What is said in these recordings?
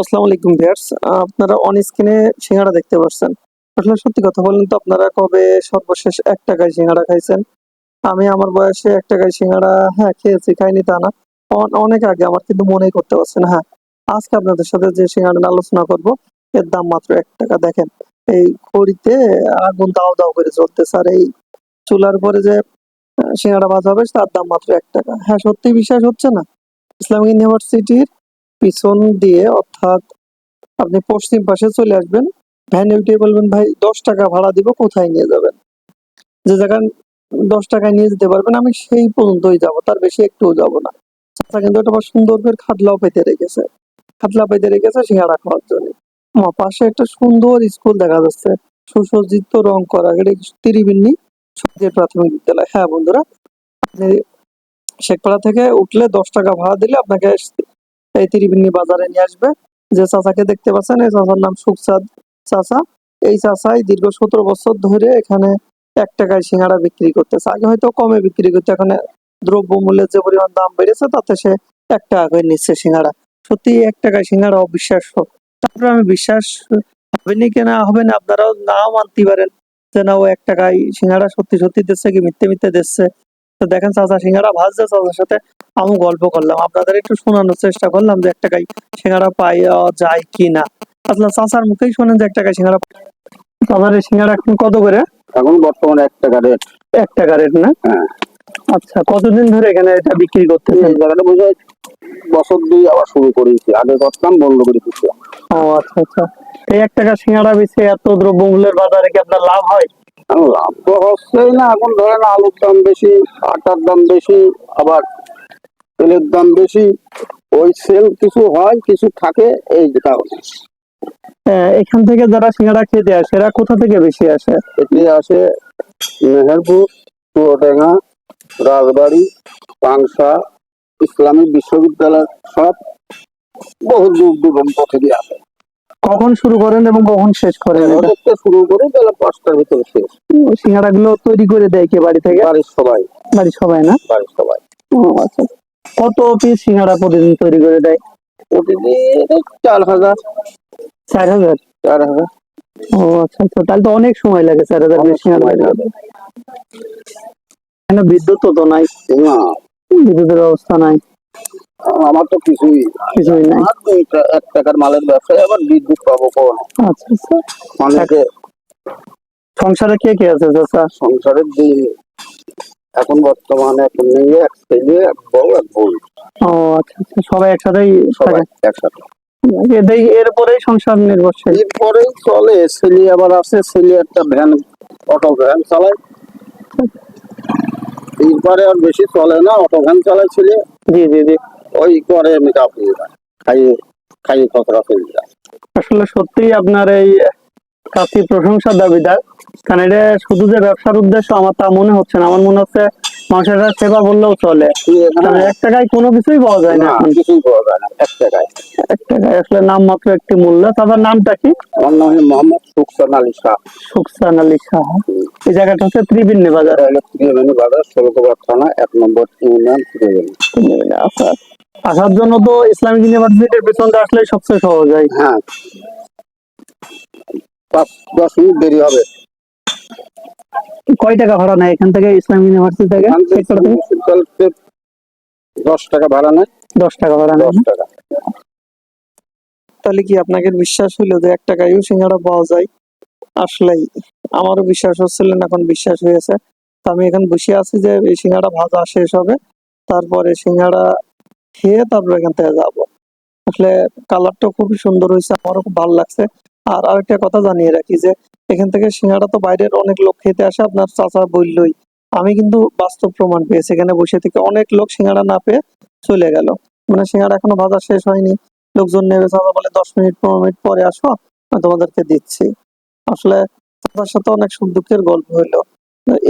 আসসালামু আলাইকুম ভিউয়ার্স। আপনারা অন স্ক্রিনে সিঙ্গাড়া দেখতে পাচ্ছেন। আসলে সত্যি কথা বলেন তো আপনারা কবে সর্বশেষ ৳১ য় সিঙ্গাড়া খাইছেন? আমি আমার বয়সে ৳১ য় সিঙ্গাড়া খেয়েছি, খাইনি তা না। অনেক আগে আমার কিন্তু মনেই করতে পারছি না। আজকে আপনাদের সাথে যে সিঙ্গাড়া নিয়ে আলোচনা করব এর দাম মাত্র ৳১। দেখেন এই খড়িতে আগুন দাউ, দাউ করে জ্বলতেছে আর এই চুলার উপরে যে সিঙ্গাড়া ভাজা হবে তার দাম মাত্র ৳১। সত্যিই বিশ্বাস হচ্ছে না? ইসলামিক ইউনিভার্সিটির পিছন দিয়ে অর্থাৎ আপনি পশ্চিম পাশে চলে আসবেন। ভ্যানে উঠিয়ে বলবেন, "ভাই ৳১০ ভাড়া দিব, কোথায় নিয়ে যাবেন?" যে জায়গায় ৳১০ য় নিয়ে যেতে পারবেন আমি সেই পর্যন্তই যাবো। তার বেশি একটুও যাবো না। চাচা কিন্তু একটা আবার সুন্দর করে খাটলাও পেতে রেখেছে। খাটলা পেতে রেখেছে সিঙ্গাড়া খাওয়ার জন্যে। পাশে একটা সুন্দর স্কুল দেখা যাচ্ছে। সুসজ্জিত রং করা। এটা ত্রিবেণী সরকারি প্রাথমিক বিদ্যালয়। হ্যাঁ বন্ধুরা, আপনি শেখপাড়া থেকে উঠলে ৳১০ ভাড়া দিলে আপনাকে এই ত্রিবেণী বাজারে নিয়ে আসবে। যে চাচাকে দেখতে পাচ্ছেন এই চাচার নাম সুখচাঁদ চাচা। এই চাচাই দীর্ঘ ১৭ বছর ধরে এখানে ৳১ য় সিঙ্গাড়া বিক্রি করতেছে। আগে হয়তো কমে বিক্রি করতো, এখন দ্রব্যমূল্যের যে পরিমাণ দাম বেড়েছে তাতে সে ৳১ করে নিচ্ছে সিঙ্গাড়া। সত্যি ৳১ য় সিঙ্গাড়া অবিশ্বাস্য। তারপরে আমি বিশ্বাস হবেনি কি না হবে না আপনারাও নাও মানতে পারেন যে না ও ৳১ য় সিঙ্গাড়া সত্যি, সত্যি দিচ্ছে কি মিথ্যে, মিথ্যে দিচ্ছে। তো দেখেন চাচা সিঙ্গাড়া ভাজছে, চাচার সাথে আমিও গল্প করলাম। আপনাদের একটু শোনানোর চেষ্টা করলাম যে ৳১ য় সিঙ্গাড়া পাওয়া যায় কিনা। আসলে চাচার মুখেই শোনেন যে ৳১ য় সিঙ্গাড়া। চাচার এই সিঙ্গাড়া এখন কত করে? এখন বর্তমানে ৳১ রেট। ৳১ রেট না? হ্যাঁ। আচ্ছা, কতদিন ধরে এখানে এটা বিক্রি করতেছেন? এই জায়গাটা বোধহয় বছর ২ আবার শুরু করেছি। আগে করতাম, বন্ধ করে দিচ্ছি। ও আচ্ছা, আচ্ছা। এই ৳১ সিঙ্গাড়া বেচে এত দ্রব্যমূল্যের বাজারে কি আপনার লাভ হয়? এখন লাভ তো হচ্ছেই না। এখন ধরেন আলুর দাম বেশি, আটার দাম বেশি, আবার তেলের দাম বেশি। ওই সেল কিছু হয়, কিছু থাকে, এই কারণে। এখান থেকে যারা সিঙ্গাড়া খেতে আসে এরা কোথা থেকে বেশি আসে? এটি আসে মেহেরপুর, চুয়াডাঙ্গা, রাজবাড়ী, পাংশা, ইসলামিক বিশ্ববিদ্যালয়, সব বহু দূর দূরান্ত থেকে আসে। কখন শুরু করেন এবং কখন শেষ করেন এটা? ১১ থেকে শুরু করে বেলা ৫টার ভিতরে শেষ। সিঙ্গাড়া গুলো তৈরি করে দেয় কে বাড়ি থেকে? বাড়ির সবাই। বাড়ির সবাই না? বাড়ির সবাই। ও আচ্ছা। কত পিস সিঙ্গাড়া প্রতিদিন তৈরি করে দেয়? প্রতিদিন ৪,০০০। ৪,০০০? ৪,০০০। ও আচ্ছা, আচ্ছা। তাহলে তো অনেক সময় লাগে ৪,০০০ অনেক পিস সিঙ্গাড়া সময় তৈরি লাগে। করতে। এখানে বিদ্যুৎও তো নাই। না, বিদ্যুতের ব্যবস্থা নাই। আমার তো কিছুই কিছুই নাই। আর ৳১ মালের ব্যবসায় আবার বিদ্যুৎ পাবো কোন? আচ্ছা, আচ্ছা। অনেকে সংসারে কে কে আছে চাচা? সংসারের দিন এখন বর্তমানে এক মেয়ে, এক ছেলে, এক বউ, এক বোন। ও আচ্ছা, আচ্ছা। সবাই একসাথেই সবাই থাকে? একসাথে। এর উপরেই সংসার নির্ভরশীল? এরপরেই চলে। ছেলে আবার আছে, ছেলে একটা ভ্যান, অটো ভ্যান চালায়। এরপরে আর বেশি চলে না, অটো ভ্যান চালায় ছেলে। জি, জি, জি। ওই করে মেকআপ খাইয়ে খাইয়ে খতরা ফেলে যায়। আসলে সত্যিই আপনার এই কাজটি প্রশংসার দাবিদার। কারণ এটা শুধু যে ব্যবসার উদ্দেশ্য আমার তা মনে হচ্ছে না। আমার মনে হচ্ছে মানুষের একটা সেবা বললেও চলে। কারণ ৳১ কোনো কিছুই পাওয়া যায় না না, এখন। কিছুই পাওয়া যায় না ৳১। ৳১ আসলে নামমাত্র একটি মূল্য। তাদের নামটা কি? আমার নাম মোহাম্মদ সুখসান আলী শাহ। সুখসান আলী সাহা। এই জায়গাটা হচ্ছে ত্রিবেণী বাজার। ত্রিবেণী বাজার, ষোলতলা থানা, ১ নম্বর ইউনিয়ন, ত্রিবেণী। আচ্ছা। আসার জন্য তো ইসলামিক ইউনিভার্সিটির পেছনটা আসলেই সবচেয়ে সহজ হয়। হ্যাঁ, ৫-১০ মিনিট দেরি হবে। কয় টাকা ভাড়া নেয় এখান থেকে ইসলামিক ইউনিভার্সিটি থেকে? এখান থেকে ৳১০ ভাড়া নেয়। ৳১০ ভাড়া নেয়। ৳১০। তাহলে কি আপনাকে বিশ্বাস হইলো যে ৳১ সিঙ্গাড়া পাওয়া যায়? আসলেই আমারও বিশ্বাস হচ্ছিল না, এখন বিশ্বাস হয়েছে। তো আমি এখন বসে আছি যে এই সিঙ্গাড়া ভাজা শেষ হবে, তারপরে সিঙ্গাড়া খেয়ে তারপরে এখান থেকে যাবো। আসলে কালারটা খুবই সুন্দর হয়েছে, আমারও খুব ভালো লাগছে। আর আরেকটা কথা জানিয়ে রাখি যে এখান থেকে সিঙ্গাড়া তো বাইরের অনেক লোক খেতে আসে, আপনার চাচা বললই। আমি কিন্তু বাস্তব প্রমাণ পেয়েছি, এখানে বসে থেকে অনেক লোক সিঙ্গাড়া না পেয়ে চলে গেল। মানে সিঙ্গাড়া এখনো ভাজা শেষ হয়নি, লোকজন নেবে। চাচা বলে ১০ মিনিট ১৫ মিনিট পরে আসো, আমি তোমাদেরকে দিচ্ছি। আসলে চাচার সাথে অনেক সুখ দুঃখের গল্প হইলো।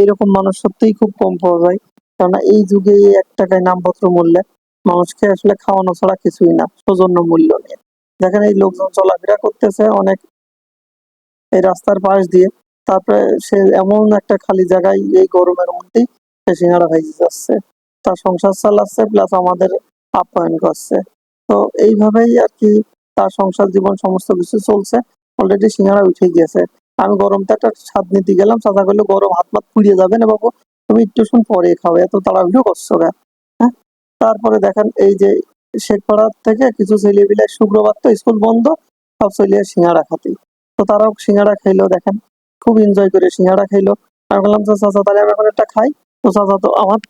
এরকম মানুষ সত্যিই খুব কম পাওয়া যায়। কেননা এই যুগে এই ৳১ নামমাত্র মূল্যে মানুষকে আসলে খাওয়ানো ছাড়া কিছুই না, সৌজন্য মূল্য নিয়ে। দেখেন এই লোকজন চলাফেরা করতেছে অনেক এই রাস্তার পাশ দিয়ে, তারপরে সে এমন একটা খালি জায়গায় এই গরমের মধ্যেই সে সিঙ্গাড়া খাইতে যাচ্ছে, তার সংসার চালাচ্ছে প্লাস আমাদের আপ্যায়ন করছে। তো এইভাবেই আর কি তার সংসার জীবন সমস্ত কিছু চলছে, অলরেডি সিঙ্গাড়া উঠে গিয়েছে। আমি গরমটা একটা স্বাদ নিতে গেলাম, চাচা বললো গরম হাত মাত পুড়িয়ে যাবে না বাবু, তুমি একটু শুন পরে খাও, এত তাড়াহুড়ো করছো গা। হ্যাঁ, তারপরে দেখেন এই যে শেখপাড়ার থেকে কিছু ছেলেপিলে, শুক্রবার তো স্কুল বন্ধ, সব ছেলে সিঙ্গাড়া খাতে, তো তারাও সিঙ্গাড়া খাইলো, দেখেন খুব এনজয় করে সিঙ্গাড়া খাইলো। আমি বললাম যে চাচা তাহলে আমি এখন একটা খাই। তো চাচা তো আমার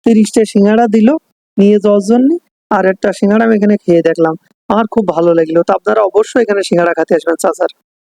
30টা সিঙ্গাড়া দিল নিয়ে যাওয়ার জন্য, আর একটা সিঙ্গাড়া আমি এখানে খেয়ে দেখলাম, আমার খুব ভালো লাগলো। তো আপনারা অবশ্যই এখানে সিঙ্গাড়া খেতে আসবেন চাচার।